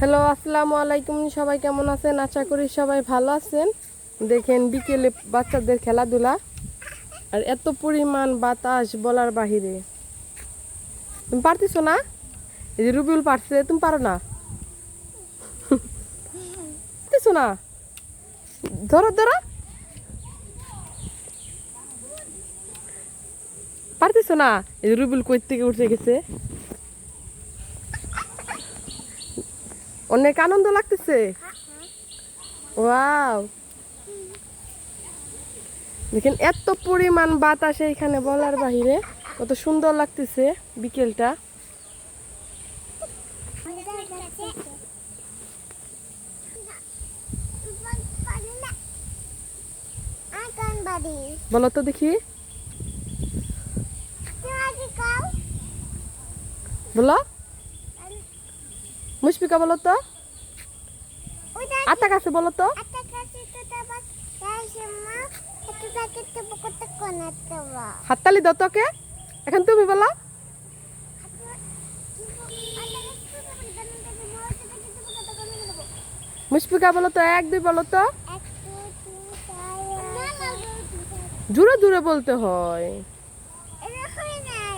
Hello, আসসালামু আলাইকুম। সবাই কেমন আছেন? আশা করি সবাই ভালো আছেন। দেখেন বিকেলে বাচ্চাদের খেলাধুলা, আর এত পরিমাণ বাতাস বলার বাহিরে। তুমি পারতেছো না? এই যে রুবিউল পারছে, তুমি পারো না? পারতেছো না? ধরো ধরো, পারতেছো না? এই যে রুবিউল কই থেকে উঠে গেছে। অনেক আনন্দ লাগতেছে। ওয়াও, দেখেন এত পরিমাণ বাতাস এইখানে বলার বাহিরে। কত সুন্দর লাগতেছে বিকেলটা। বলো তো দেখি, বলো মুশফিকা, বলো তো আতা কাছে, বলো তো। হাততালি দাও তোকে। এখন তুমি বলো। মুশফিকা বলো তো, এক দুই বলো তো। জোরে জোরে বলতে হয়।